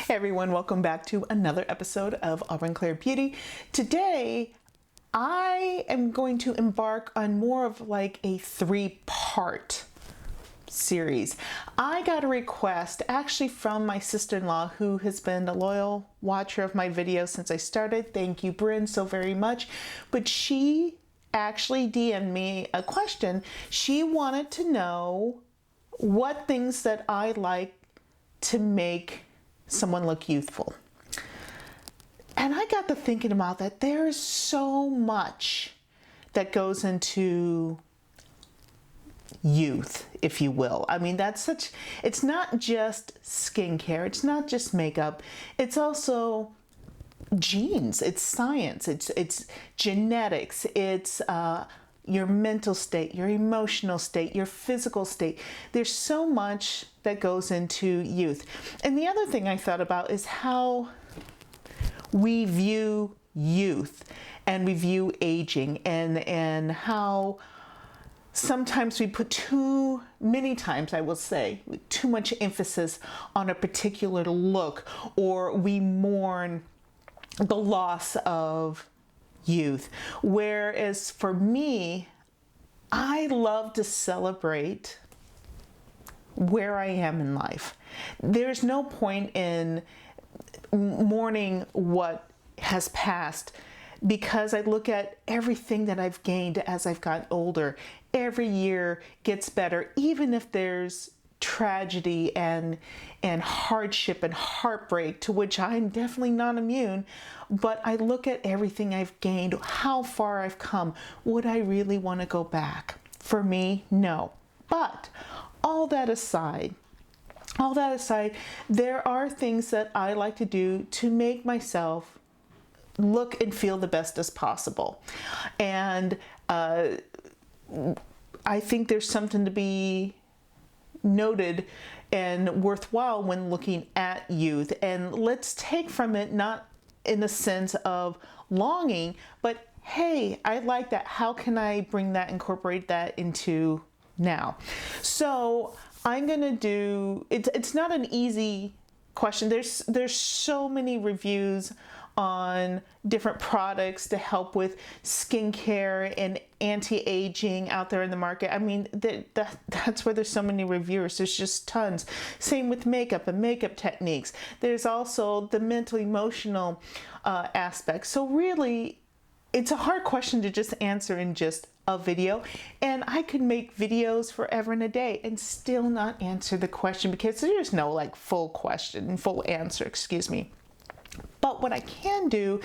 Hey everyone, welcome back to another episode of Auburn Clare Beauty. Today, I am going to embark on more of like a three-part series. I got a request actually from my sister-in-law who has been a loyal watcher of my videos since I started. Thank you, Bryn, so very much. But she actually DM'd me a question. She wanted to know what things that I like to make someone look youthful. And I got to thinking about that. There is so much that goes into youth, if you will. I mean, it's not just skincare, it's not just makeup, it's also genes, it's science, it's genetics, it's your mental state, your emotional state, your physical state. There's so much that goes into youth. And the other thing I thought about is how we view youth and we view aging, and how sometimes we put many times I will say, too much emphasis on a particular look, or we mourn the loss of youth. Whereas for me, I love to celebrate where I am in life. There's no point in mourning what has passed, because I look at everything that I've gained as I've gotten older. Every year gets better, even if there's tragedy and hardship and heartbreak, to which I'm definitely not immune. But I look at everything I've gained, how far I've come. Would I really want to go back? For me, no. But all that aside, there are things that I like to do to make myself look and feel the best as possible. And I think there's something to be noted and worthwhile when looking at youth. And let's take from it, not in the sense of longing, but hey, I like that. How can I bring that, incorporate that into now? So I'm gonna do, it's not an easy question. There's so many reviews on different products to help with skincare and anti-aging out there in the market. I mean, that's where there's so many reviewers. There's just tons. Same with makeup and makeup techniques. There's also the mental, emotional aspect. So really, it's a hard question to just answer in just a video. And I could make videos forever and a day and still not answer the question, because there's no like full question, full answer, excuse me. But what I can do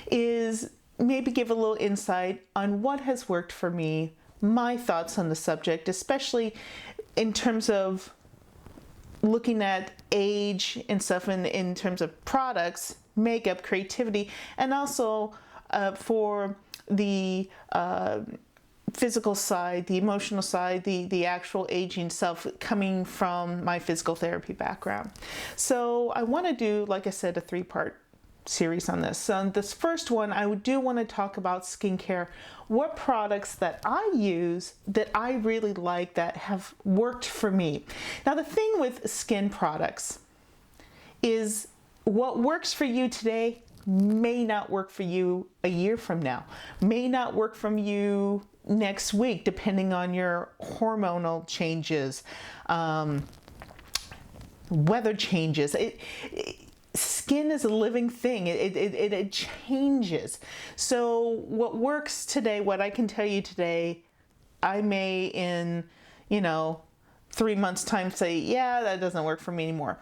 is maybe give a little insight on what has worked for me, my thoughts on the subject, especially in terms of looking at age and stuff, in terms of products, makeup, creativity, and also for the physical side, the emotional side, the actual aging self, coming from my physical therapy background. So I want to do, like I said, a three-part series on this. So this first one, I do want to talk about skincare, what products that I use that I really like, that have worked for me. Now, the thing with skin products is what works for you today may not work for you a year from now, may not work for you next week, depending on your hormonal changes, weather changes. Skin is a living thing. It changes. So what works today, what I can tell you today, I may in 3 months time say, yeah, that doesn't work for me anymore.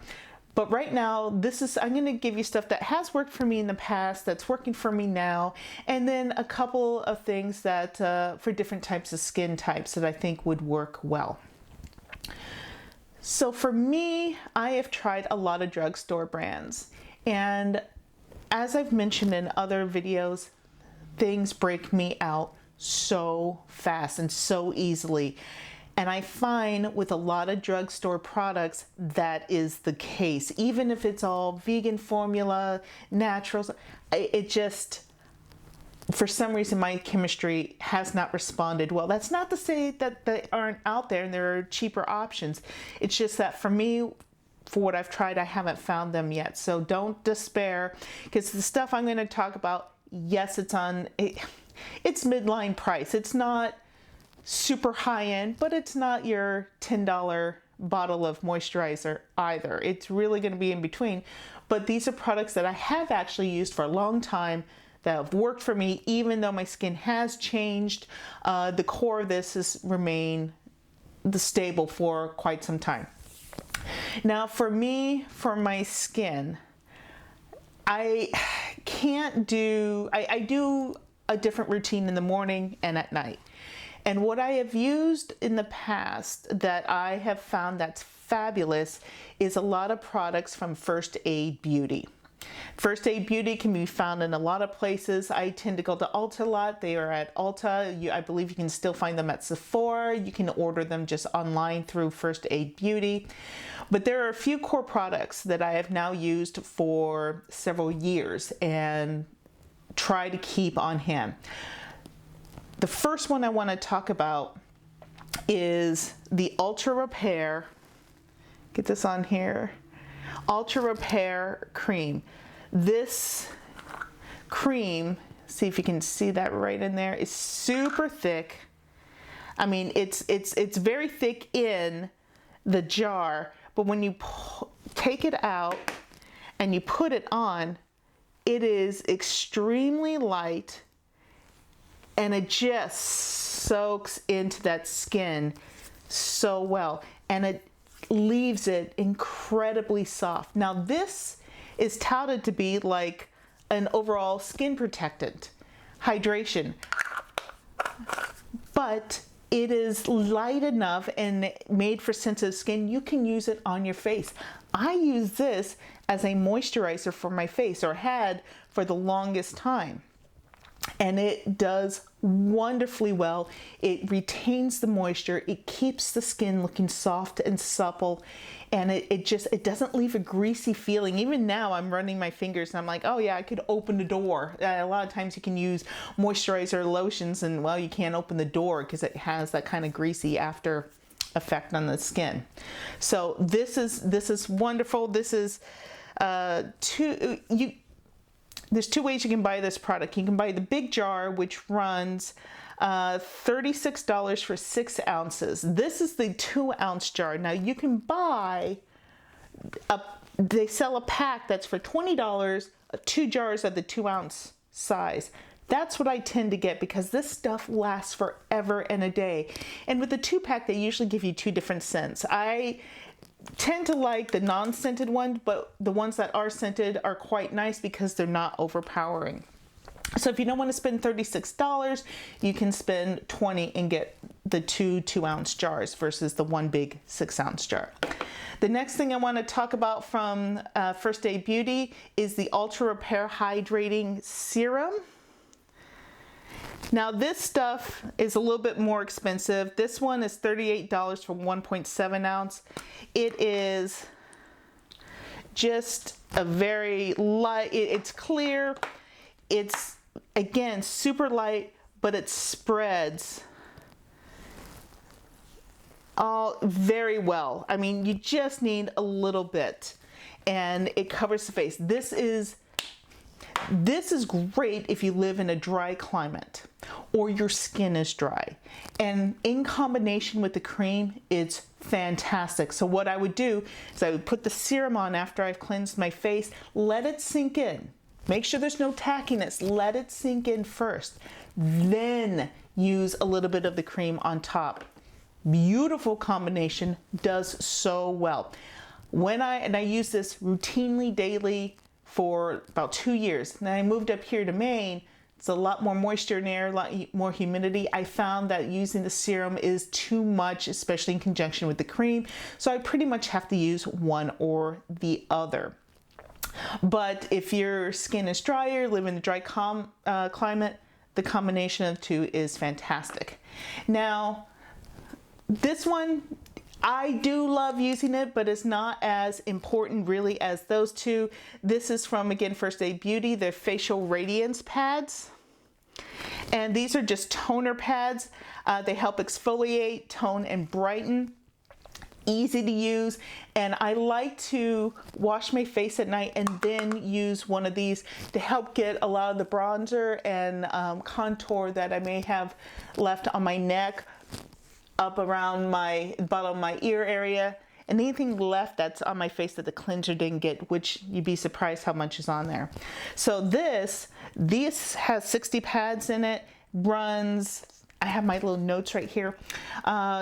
But right now, I'm going to give you stuff that has worked for me in the past, that's working for me now, and then a couple of things that for different types of skin types that I think would work well. So for me, I have tried a lot of drugstore brands, and as I've mentioned in other videos, things break me out so fast and so easily. And I find with a lot of drugstore products, that is the case. Even if it's all vegan formula, naturals, it just, for some reason, my chemistry has not responded well. That's not to say that they aren't out there and there are cheaper options. It's just that for me, for what I've tried, I haven't found them yet. So don't despair, because the stuff I'm going to talk about, yes, it's midline price. It's not super high end, but it's not your $10 bottle of moisturizer either. It's really going to be in between. But these are products that I have actually used for a long time that have worked for me, even though my skin has changed. The core of this has remained the stable for quite some time. Now for me, for my skin, I do a different routine in the morning and at night. And what I have used in the past that I have found that's fabulous is a lot of products from First Aid Beauty. First Aid Beauty can be found in a lot of places. I tend to go to Ulta a lot. They are at Ulta. I believe you can still find them at Sephora. You can order them just online through First Aid Beauty. But there are a few core products that I have now used for several years and try to keep on hand. The first one I want to talk about is the Ultra Repair. Get this on here. Ultra Repair Cream. This cream, see if you can see that right in there, is super thick. I mean, it's very thick in the jar, but when you take it out and you put it on, it is extremely light, and it just soaks into that skin so well, and it leaves it incredibly soft. Now this is touted to be like an overall skin protectant, hydration, but it is light enough and made for sensitive skin. You can use it on your face. I use this as a moisturizer for my face, or had for the longest time. And it does wonderfully well. It retains the moisture. It keeps the skin looking soft and supple. And it doesn't leave a greasy feeling. Even now I'm running my fingers and I'm like, oh yeah, I could open the door. A lot of times you can use moisturizer lotions and, well, you can't open the door because it has that kind of greasy after effect on the skin. So this is wonderful. This is there's two ways you can buy this product. You can buy the big jar, which runs $36 for 6 ounces. This is the 2-ounce jar. Now you can buy, they sell a pack that's for $20, 2 jars of the 2-ounce size. That's what I tend to get because this stuff lasts forever and a day. And with the 2-pack, they usually give you 2 different scents. I tend to like the non-scented ones, but the ones that are scented are quite nice because they're not overpowering. So if you don't want to spend $36, you can spend $20 and get the 2 2-ounce jars versus the 1 big 6-ounce jar. The next thing I want to talk about from First Aid Beauty is the Ultra Repair Hydrating Serum. Now this stuff is a little bit more expensive. This one is $38 for 1.7 ounce. It is just a very light, it's clear. It's, again, super light, but it spreads all very well. I mean, you just need a little bit and it covers the face. This is great if you live in a dry climate or your skin is dry. And in combination with the cream, it's fantastic. So what I would do is I would put the serum on after I've cleansed my face, let it sink in. Make sure there's no tackiness. Let it sink in first. Then use a little bit of the cream on top. Beautiful combination, does so well. I use this routinely daily for about 2 years. Then I moved up here to Maine. It's a lot more moisture in the air, a lot more humidity. I found that using the serum is too much, especially in conjunction with the cream. So I pretty much have to use one or the other. But if your skin is drier, live in a dry climate, the combination of the two is fantastic. Now, this one, I do love using it, but it's not as important really as those two. This is from, again, First Aid Beauty, their facial radiance pads. And these are just toner pads. They help exfoliate, tone, and brighten. easy to use, and I like to wash my face at night and then use one of these to help get a lot of the bronzer and contour that I may have left on my neck, up around my bottom of my ear area, and anything left that's on my face that the cleanser didn't get, which you'd be surprised how much is on there. So this has 60 pads in it, runs, I have my little notes right here.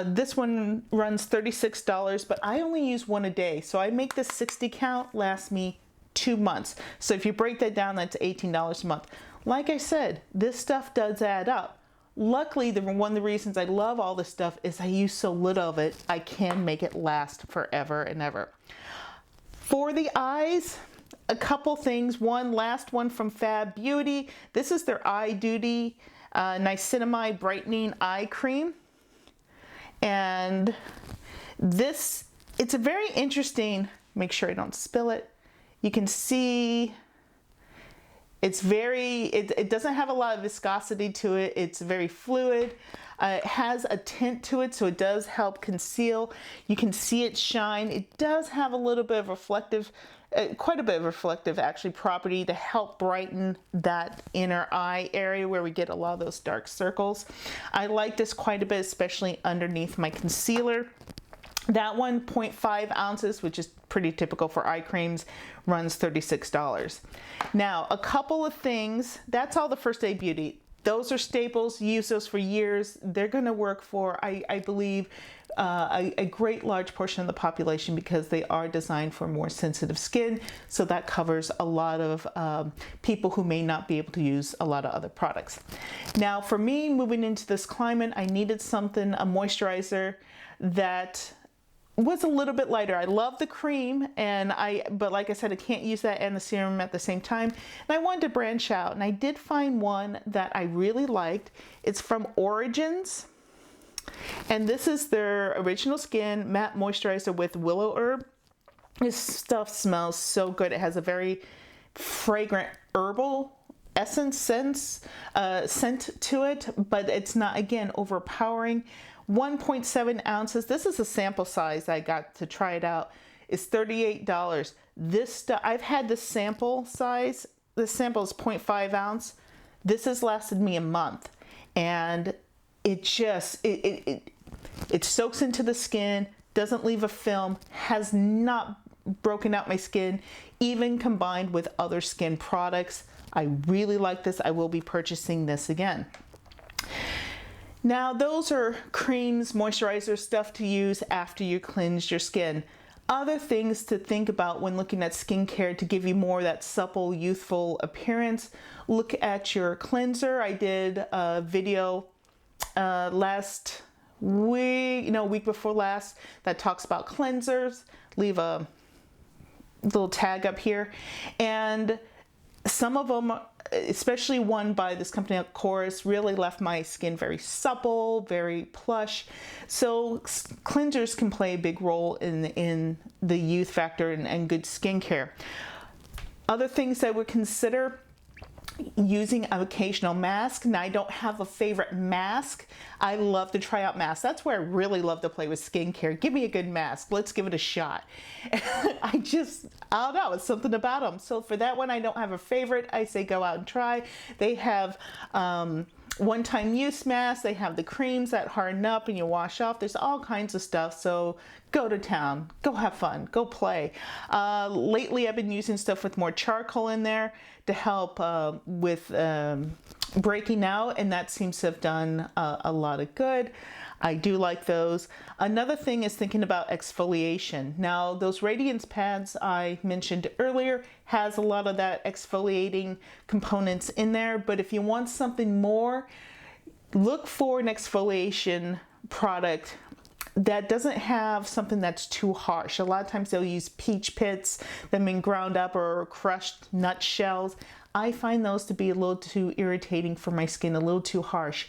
This one runs $36, but I only use one a day. So I make this 60 count last me 2 months. So if you break that down, that's $18 a month. Like I said, this stuff does add up. Luckily, one of the reasons I love all this stuff is I use so little of it, I can make it last forever and ever. For the eyes, a couple things. Last one from Fab Beauty. This is their Eye Duty Nicinamide Brightening Eye Cream. And this, it's a very interesting, make sure I don't spill it. You can see it's it doesn't have a lot of viscosity to it. It's very fluid. It has a tint to it, so it does help conceal. You can see it shine. It does have a little bit of reflective, quite a bit of reflective actually property to help brighten that inner eye area where we get a lot of those dark circles. I like this quite a bit, especially underneath my concealer. That one, 0.5 ounces, which is pretty typical for eye creams, runs $36. Now, a couple of things. That's all the First Aid Beauty. Those are staples. Use those for years. They're going to work for, I believe, a great large portion of the population because they are designed for more sensitive skin. So that covers a lot of people who may not be able to use a lot of other products. Now, for me, moving into this climate, I needed something, a moisturizer that was a little bit lighter. I love the cream, but like I said, I can't use that and the serum at the same time. And I wanted to branch out, and I did find one that I really liked. It's from Origins, and this is their Original Skin Matte Moisturizer with Willow Herb. This stuff smells so good. It has a very fragrant herbal scent to it, but it's not, again, overpowering. 1.7 ounces. This is a sample size I got to try it out. It's $38. This stuff, I've had the sample size. The sample is 0.5 ounce. This has lasted me a month, and it just it soaks into the skin, doesn't leave a film, has not broken out my skin, even combined with other skin products. I really like this. I will be purchasing this again. Now, those are creams, moisturizer, stuff to use after you cleanse your skin. Other things to think about when looking at skincare to give you more of that supple, youthful appearance. Look at your cleanser. I did a video last week, week before last, that talks about cleansers. Leave a little tag up here. And some of them, especially one by this company Chorus, really left my skin very supple, very plush. So cleansers can play a big role in the youth factor and good skincare. Other things I would consider: using an occasional mask. Now, I don't have a favorite mask. I love to try out masks. That's where I really love to play with skincare. Give me a good mask. Let's give it a shot. I don't know, it's something about them. So for that one, I don't have a favorite. I say go out and try. They have one-time use masks. They have the creams that harden up and you wash off. There's all kinds of stuff. So go to town, go have fun, go play. Lately, I've been using stuff with more charcoal in there to help with breaking out, and that seems to have done a lot of good. I do like those. Another thing is thinking about exfoliation. Now, those Radiance pads I mentioned earlier has a lot of that exfoliating components in there, but if you want something more, look for an exfoliation product that doesn't have something that's too harsh. A lot of times they'll use peach pits that have been ground up or crushed nut shells. I find those to be a little too irritating for my skin, a little too harsh.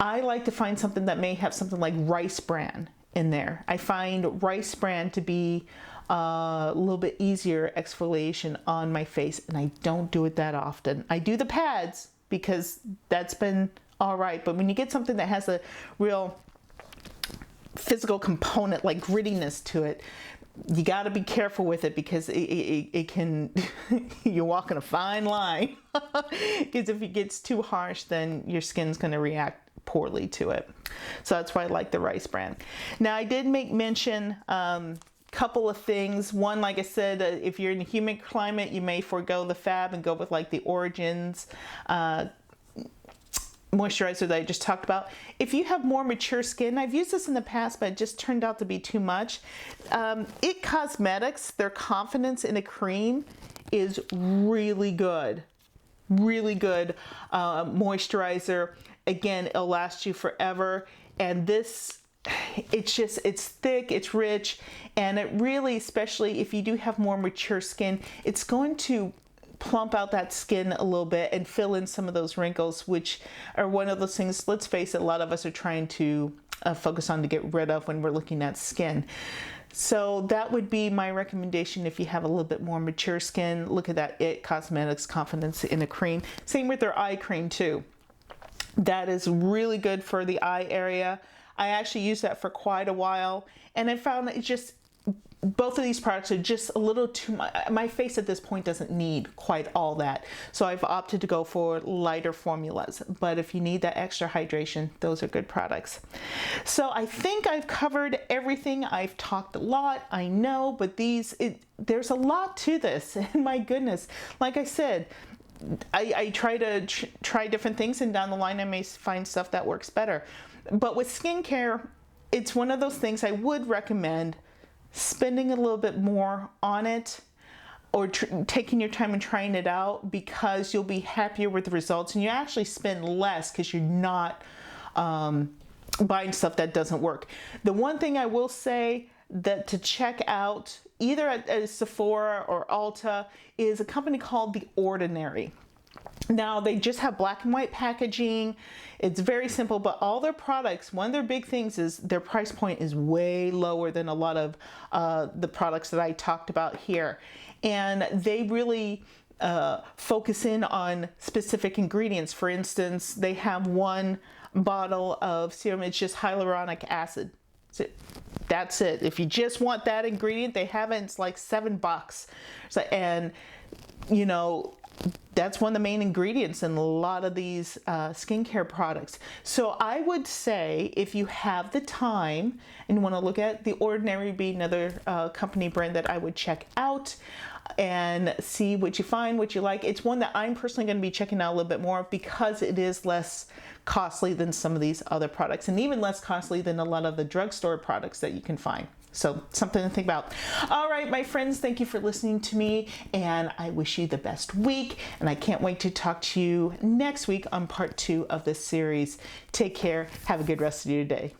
I like to find something that may have something like rice bran in there. I find rice bran to be a little bit easier exfoliation on my face, and I don't do it that often. I do the pads because that's been all right, but when you get something that has a real physical component, like grittiness to it. You got to be careful with it because it can, you're walking a fine line. Because if it gets too harsh, then your skin's going to react poorly to it. So that's why I like the rice brand. Now I did make mention couple of things. One, like I said, if you're in a humid climate, you may forego the fab and go with like the Origins moisturizer that I just talked about. If you have more mature skin, I've used this in the past, but it just turned out to be too much. It Cosmetics, their Confidence in a Cream is really good. Really good moisturizer. Again, it'll last you forever. And this, it's thick, it's rich, and it really, especially if you do have more mature skin, it's going to plump out that skin a little bit and fill in some of those wrinkles, which are one of those things, let's face it, a lot of us are trying to focus on to get rid of when we're looking at skin. So that would be my recommendation. If you have a little bit more mature skin, look at that It Cosmetics Confidence in a Cream. Same with their eye cream too. That is really good for the eye area. I actually used that for quite a while, and I found that it just, both of these products are just a little too much. My face at this point doesn't need quite all that. So I've opted to go for lighter formulas. But if you need that extra hydration, those are good products. So I think I've covered everything. I've talked a lot, I know, but there's a lot to this. And my goodness, like I said, I try to try different things, and down the line I may find stuff that works better. But with skincare, it's one of those things I would recommend spending a little bit more on it, or taking your time and trying it out, because you'll be happier with the results, and you actually spend less because you're not buying stuff that doesn't work. The one thing I will say that to check out either at Sephora or Ulta is a company called The Ordinary. Now they just have black and white packaging. It's very simple, but all their products, one of their big things is their price point is way lower than a lot of the products that I talked about here. And they really focus in on specific ingredients. For instance, they have one bottle of serum, it's just hyaluronic acid. That's it. If you just want that ingredient, they have it, it's like $7. So, and you know, that's one of the main ingredients in a lot of these skincare products. So I would say if you have the time and want to look at The Ordinary, be another company brand that I would check out and see what you find, what you like. It's one that I'm personally going to be checking out a little bit more because it is less costly than some of these other products, and even less costly than a lot of the drugstore products that you can find. So something to think about. All right, my friends, thank you for listening to me, and I wish you the best week, and I can't wait to talk to you next week on part 2 of this series. Take care. Have a good rest of your day.